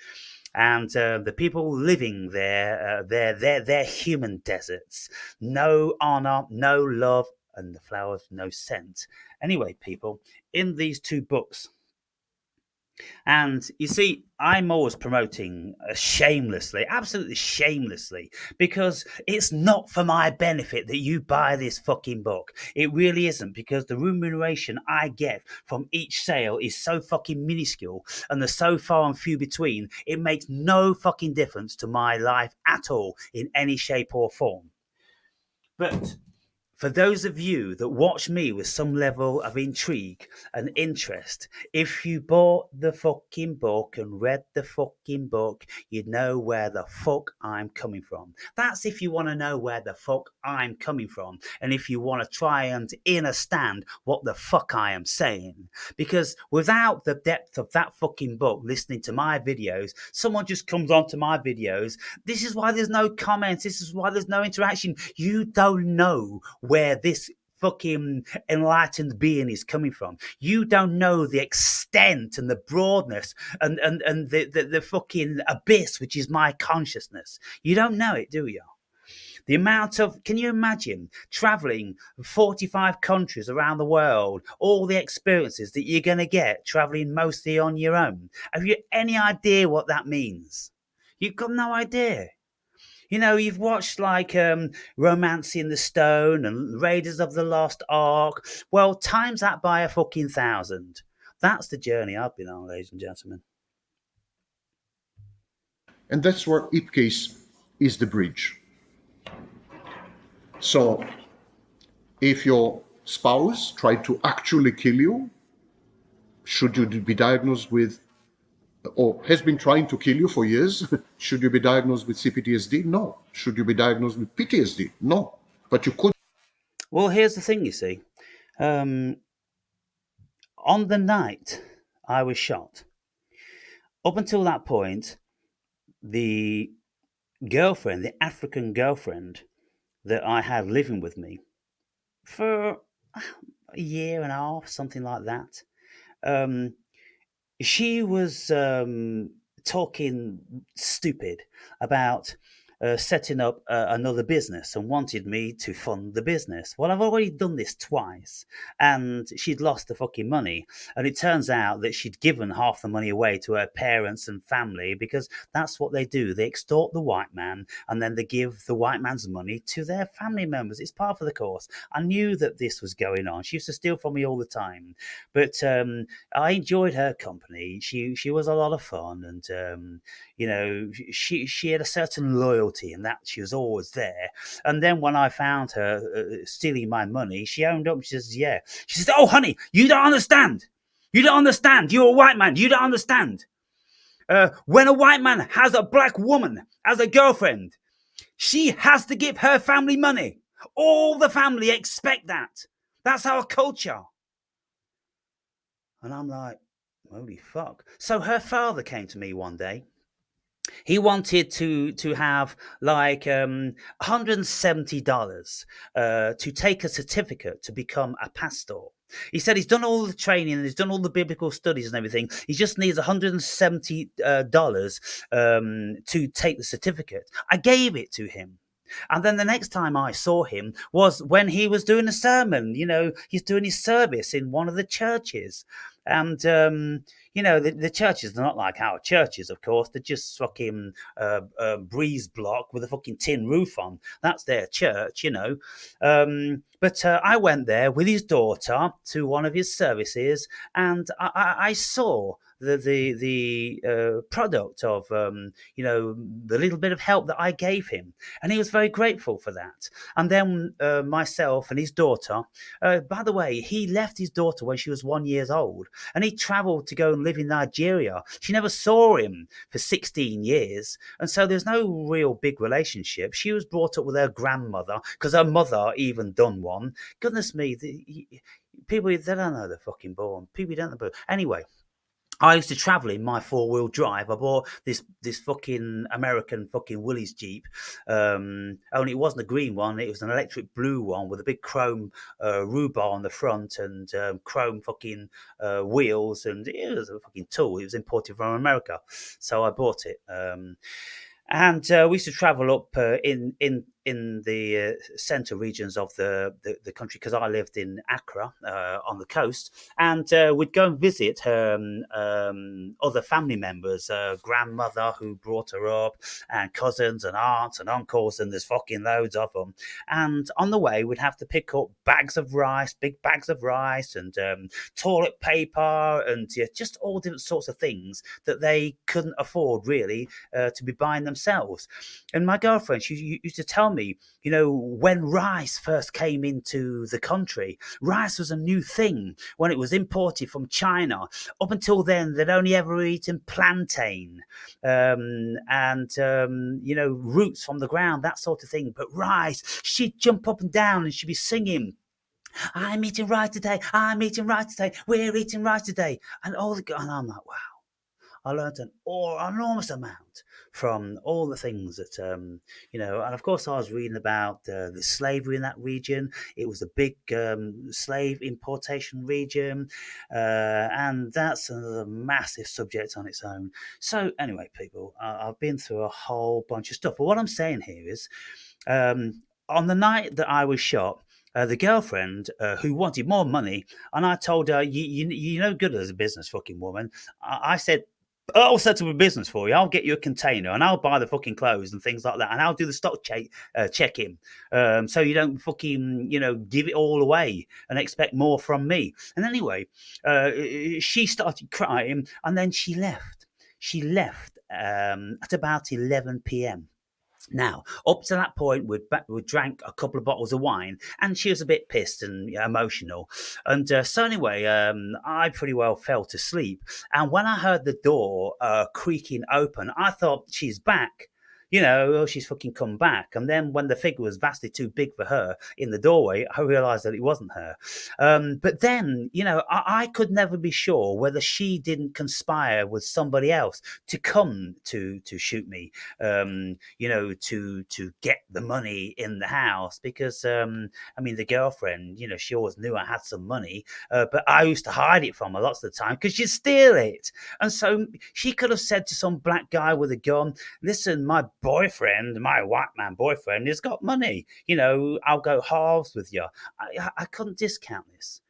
And the people living there, they're human deserts. No honor, no love, and the flowers no scent. Anyway, people, in these two books, and you see, I'm always promoting shamelessly, absolutely shamelessly, because it's not for my benefit that you buy this fucking book. It really isn't, because the remuneration I get from each sale is so fucking minuscule and they're so far and few between, it makes no fucking difference to my life at all in any shape or form. But for those of you that watch me with some level of intrigue and interest, if you bought the fucking book and read the fucking book, you'd know where the fuck I'm coming from. That's if you want to know where the fuck I'm coming from. And if you want to try and understand what the fuck I am saying. Because without the depth of that fucking book, listening to my videos, someone just comes onto my videos. This is why there's no comments. This is why there's no interaction. You don't know where this fucking enlightened being is coming from. You don't know the extent and the broadness and the fucking abyss, which is my consciousness. You don't know it, do you? The amount of, can you imagine traveling 45 countries around the world, all the experiences that you're going to get traveling mostly on your own? Have you any idea what that means? You've got no idea. You know, you've watched like Romance in the Stone and Raiders of the Lost Ark. Well, times that by a fucking 1,000. That's the journey I've been on, ladies and gentlemen.
And that's where Ipcase is the bridge. So if your spouse tried to actually kill you, should you be diagnosed with, or has been trying to kill you for years, should you be diagnosed with CPTSD? No. Should you be diagnosed with PTSD? No. But you could.
Well, here's the thing, you see. On the night I was shot, up until that point, the girlfriend, the African girlfriend that I had living with me for a year and a half, something like that, um, she was talking stupid about setting up another business and wanted me to fund the business. Well, I've already done this twice, and she'd lost the fucking money. And it turns out that she'd given half the money away to her parents and family because that's what they do. They extort the white man, and then they give the white man's money to their family members. It's part of the course. I knew that this was going on. She used to steal from me all the time, but I enjoyed her company. She was a lot of fun, and she had a certain loyalty, and that she was always there. And then when I found her stealing my money, she owned up. She says, "Yeah." She says, "Oh, honey, you don't understand. You don't understand. You're a white man. You don't understand. When a white man has a black woman as a girlfriend, she has to give her family money. All the family expect that. That's our culture." And I'm like, Holy fuck. So her father came to me one day. He wanted to have like $170 to take a certificate to become a pastor. He said he's done all the training and he's done all the biblical studies and everything. He just needs $170 to take the certificate. I gave it to him. And then the next time I saw him was when he was doing a sermon. He's doing his service in one of the churches. And the churches are not like our churches, of course. They're just fucking breeze block with a fucking tin roof on. That's their church. But I went there with his daughter to one of his services, and I saw the product of the little bit of help that I gave him, and he was very grateful for that. And then myself and his daughter. By the way, he left his daughter when she was 1 year old, and he travelled to go and live in Nigeria. She never saw him for 16 years, and so there's no real big relationship. She was brought up with her grandmother because her mother even done one. Goodness me, people, they don't know they're fucking born. People don't know. Anyway, I used to travel in my 4-wheel drive. I bought this fucking American fucking Willys Jeep. Only it wasn't a green one; it was an electric blue one with a big chrome rhubar on the front and chrome fucking wheels. And it was a fucking tool. It was imported from America, so I bought it. And we used to travel up in the centre regions of the country because I lived in Accra on the coast, and we'd go and visit other family members, grandmother who brought her up, and cousins and aunts and uncles, and there's fucking loads of them. And on the way, we'd have to pick up bags of rice, big bags of rice, and toilet paper, and just all different sorts of things that they couldn't afford really to be buying themselves. And my girlfriend, she used to tell me, when rice first came into the country, rice was a new thing when it was imported from China. Up until then, they'd only ever eaten plantain and roots from the ground, that sort of thing. But rice, she'd jump up and down and she'd be singing, I'm eating rice today, I'm eating rice today, we're eating rice today. And and I'm like, wow. I learned an enormous amount from all the things that, and of course I was reading about the slavery in that region. It was a big slave importation region, and that's a massive subject on its own. So anyway, people, I've been through a whole bunch of stuff. But what I'm saying here is, on the night that I was shot, the girlfriend who wanted more money, and I told her, "You're no good as a business fucking woman." I said, I'll set up a business for you. I'll get you a container and I'll buy the fucking clothes and things like that. And I'll do the stock check-in. So you don't fucking, give it all away and expect more from me. And anyway, she started crying and then she left. She left at about 11 p.m. Now, up to that point, we drank a couple of bottles of wine, and she was a bit pissed and emotional. And so anyway, I pretty well fell to sleep. And when I heard the door creaking open, I thought she's back. She's fucking come back. And then when the figure was vastly too big for her in the doorway, I realised that it wasn't her. But then, I could never be sure whether she didn't conspire with somebody else to come to shoot me, to get the money in the house. Because, the girlfriend, she always knew I had some money, but I used to hide it from her lots of the time because she'd steal it. And so she could have said to some black guy with a gun, listen, my white man boyfriend has got money. I'll go halves with you. I couldn't discount this.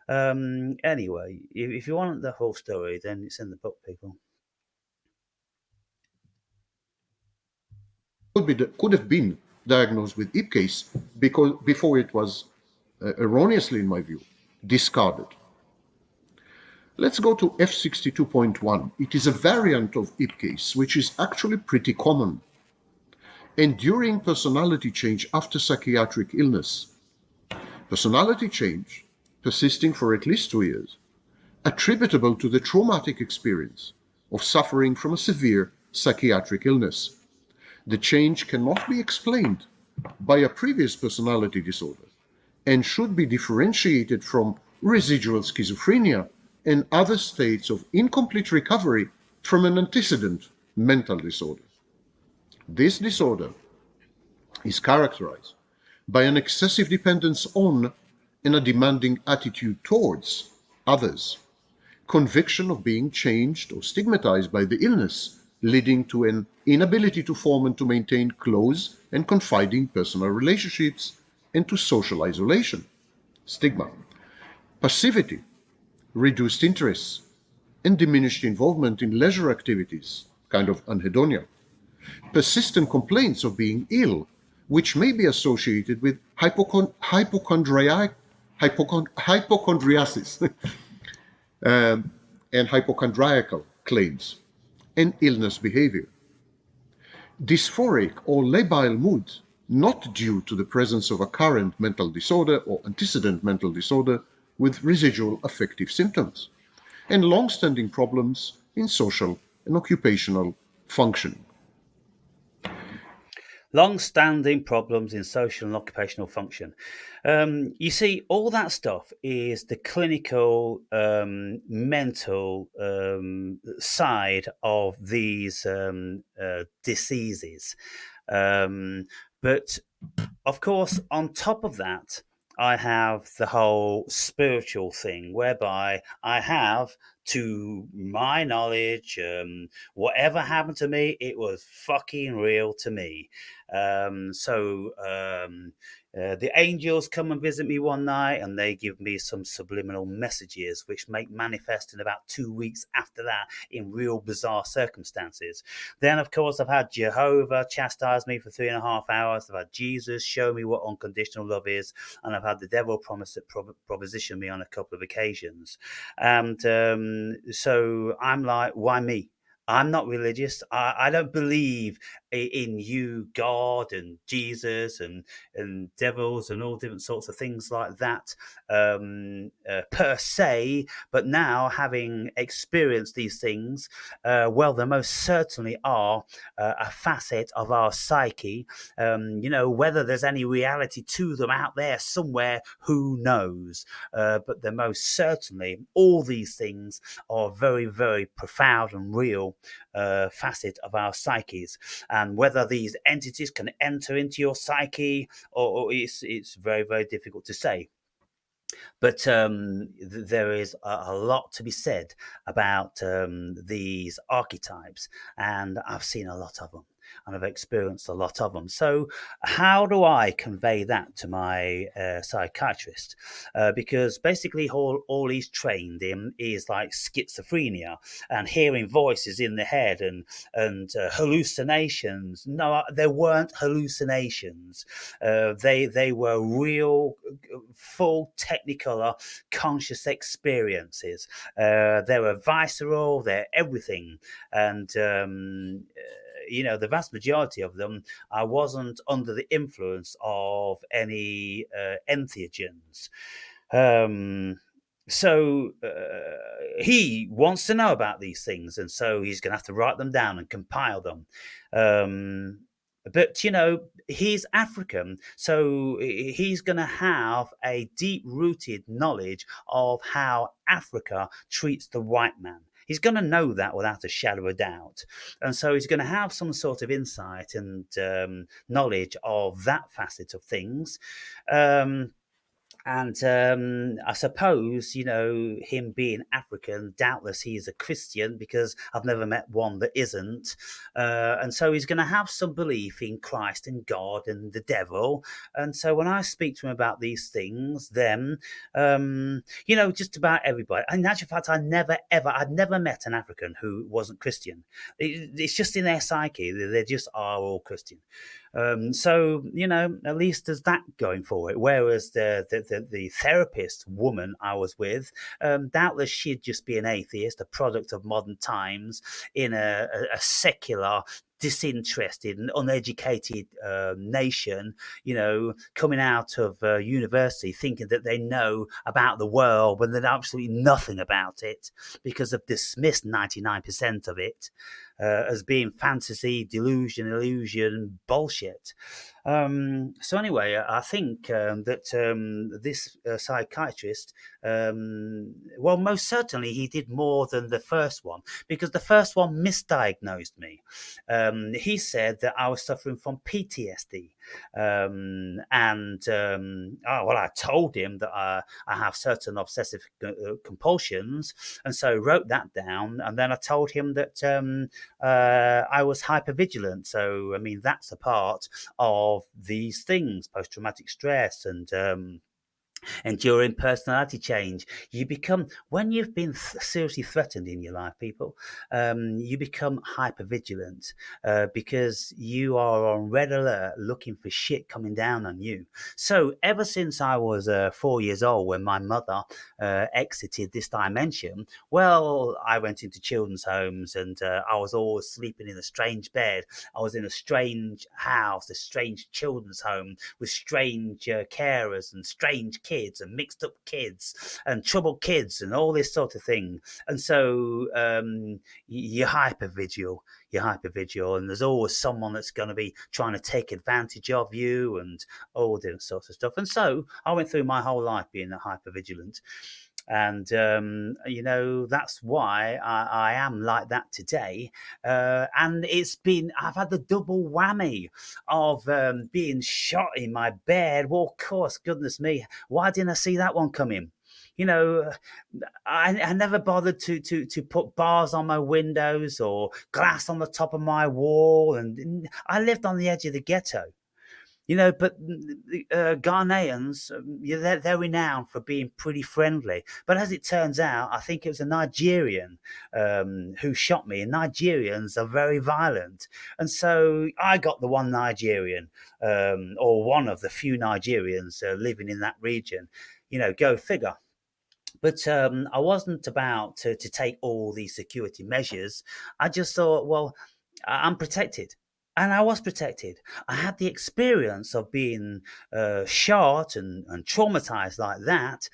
Anyway, if you want the whole story, then it's in the book, people.
Could have been diagnosed with hip case because before it was erroneously, in my view, discarded. Let's go to F62.1. It is a variant of hip case, which is actually pretty common. Enduring personality change after psychiatric illness. Personality change persisting for at least 2 years, attributable to the traumatic experience of suffering from a severe psychiatric illness. The change cannot be explained by a previous personality disorder and should be differentiated from residual schizophrenia and other states of incomplete recovery from an antecedent mental disorder. This disorder is characterized by an excessive dependence on and a demanding attitude towards others, conviction of being changed or stigmatized by the illness, leading to an inability to form and to maintain close and confiding personal relationships, and to social isolation, stigma, passivity, reduced interests, and diminished involvement in leisure activities, kind of anhedonia, persistent complaints of being ill, which may be associated with hypochondriasis and hypochondriacal claims, and illness behavior. Dysphoric or labile mood, not due to the presence of a current mental disorder or antecedent mental disorder with residual affective symptoms, and long-standing problems in social and occupational functioning.
Long-standing problems in social and occupational function. You see, all that stuff is the clinical, mental side of these diseases. But of course, on top of that, I have the whole spiritual thing whereby I have, to my knowledge, whatever happened to me, it was fucking real to me. The angels come and visit me one night and they give me some subliminal messages which make manifest in about 2 weeks after that in real bizarre circumstances. Then, of course, I've had Jehovah chastise me for 3.5 hours. I've had Jesus show me what unconditional love is, and I've had the devil proposition me on a couple of occasions. And so I'm like, why me? I'm not religious. I don't believe in you, God, and Jesus, and devils, and all different sorts of things like that per se. But now, having experienced these things, well, they most certainly are a facet of our psyche. Whether there's any reality to them out there somewhere, who knows? But they're most certainly, all these things are very, very profound and real facet of our psyches. And whether these entities can enter into your psyche, or it's very, very difficult to say. But there is a lot to be said about these archetypes, and I've seen a lot of them. And I've experienced a lot of them. So, how do I convey that to my psychiatrist? Because basically, all he's trained in is like schizophrenia and hearing voices in the head and hallucinations. No, there weren't hallucinations. They were real, full technicolor conscious experiences. They're visceral, they're everything. And the vast majority of them, I wasn't under the influence of any entheogens. Um, he wants to know about these things, and so he's going to have to write them down and compile them. Um, but he's African, so he's going to have a deep-rooted knowledge of how Africa treats the white man. He's going to know that without a shadow of a doubt, and so he's going to have some sort of insight and knowledge of that facet of things. And I suppose, him being African, doubtless he is a Christian because I've never met one that isn't. And so he's going to have some belief in Christ and God and the devil. And so when I speak to him about these things, then, just about everybody. In actual fact, I'd never met an African who wasn't Christian. It's just in their psyche. They just are all Christian. At least there's that going for it. Whereas the therapist woman I was with, doubtless she'd just be an atheist, a product of modern times in a secular, disinterested and uneducated nation, coming out of university thinking that they know about the world when they know absolutely nothing about it because they've dismissed 99% of it as being fantasy, delusion, illusion, bullshit. So anyway, I think that this psychiatrist, well, most certainly he did more than the first one, because the first one misdiagnosed me. He said that I was suffering from PTSD, and oh, well, I told him that I have certain obsessive compulsions, and so wrote that down. And then I told him that I was hypervigilant. So I mean, that's a part of these things: post-traumatic stress and enduring personality change. You become, when you've been seriously threatened in your life, people, you become hyper vigilant because you are on red alert looking for shit coming down on you. So ever since I was 4 years old, when my mother exited this dimension, well, I went into children's homes, and I was always sleeping in a strange bed. I was in a strange house, a strange children's home with strange carers and strange kids and mixed up kids and troubled kids and all this sort of thing. And so you're hyper vigil, and there's always someone that's going to be trying to take advantage of you and all this sort of stuff. And so I went through my whole life being a hyper vigilant. And that's why I am like that today. And I've had the double whammy of being shot in my bed. Well, of course, goodness me, why didn't I see that one coming? You know, I never bothered to put bars on my windows or glass on the top of my wall, and I lived on the edge of the ghetto. But Ghanaians, yeah, they're renowned for being pretty friendly. But as it turns out, I think it was a Nigerian who shot me, and Nigerians are very violent. And so I got the one Nigerian, or one of the few Nigerians living in that region. Go figure. But I wasn't about to take all these security measures. I just thought, well, I'm protected. And I was protected. I had the experience of being shot and traumatized like that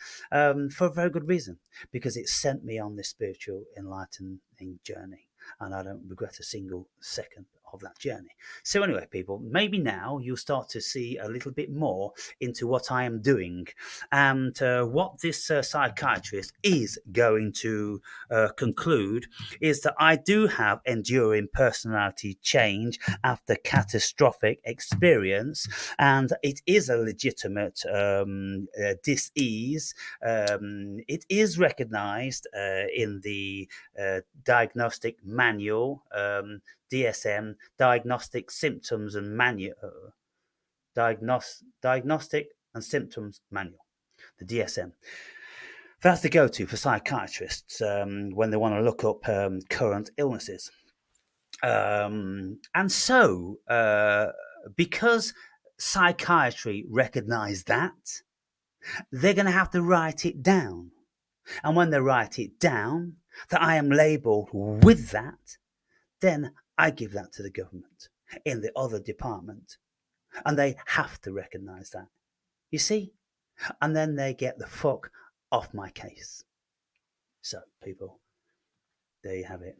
for a very good reason, because it sent me on this spiritual enlightening journey. And I don't regret a single second of that journey. So, anyway, people, maybe now you'll start to see a little bit more into what I am doing, and what this psychiatrist is going to conclude is that I do have enduring personality change after catastrophic experience, and it is a legitimate dis-ease. It is recognized in the diagnostic manual, DSM, Diagnostic Symptoms and Manual, Diagnostic and Symptoms Manual, the DSM. That's the go-to for psychiatrists when they want to look up current illnesses. And so, because psychiatry recognize that, they're going to have to write it down. And when they write it down, that I am labeled with that, then I give that to the government in the other department. And they have to recognize that. You see? And then they get the fuck off my case. So, people, there you have it.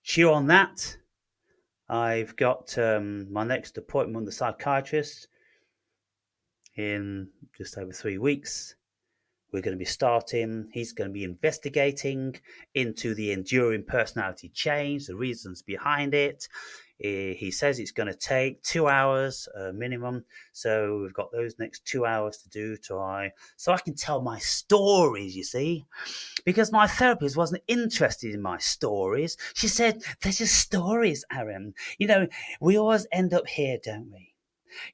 Chew on that. I've got my next appointment with the psychiatrist in just over 3 weeks. We're going to be starting, he's going to be investigating into the enduring personality change, the reasons behind it. He says it's going to take 2 hours minimum. So we've got those next 2 hours to do so I can tell my stories, you see. Because my therapist wasn't interested in my stories. She said, they're just stories, Aaron. We always end up here, don't we?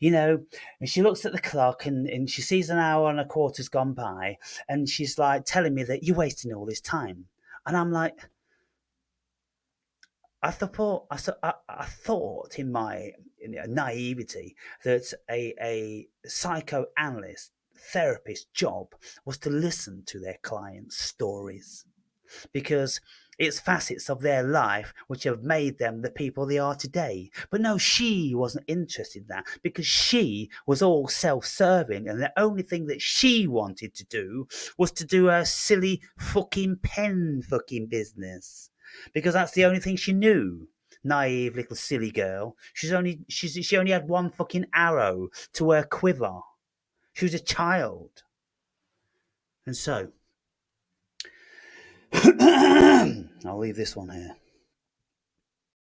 And she looks at the clock, and she sees an hour and a quarter's gone by, and she's like telling me that you're wasting all this time. And I'm like, I thought in my naivety that a psychoanalyst therapist job was to listen to their clients' stories, because it's facets of their life which have made them the people they are today. But no, she wasn't interested in that, because she was all self-serving, and the only thing that she wanted to do was to do her silly fucking pen fucking business, because that's the only thing she knew. naive little silly girl. She only had one fucking arrow to her quiver. She was a child. And so I'll leave this one here.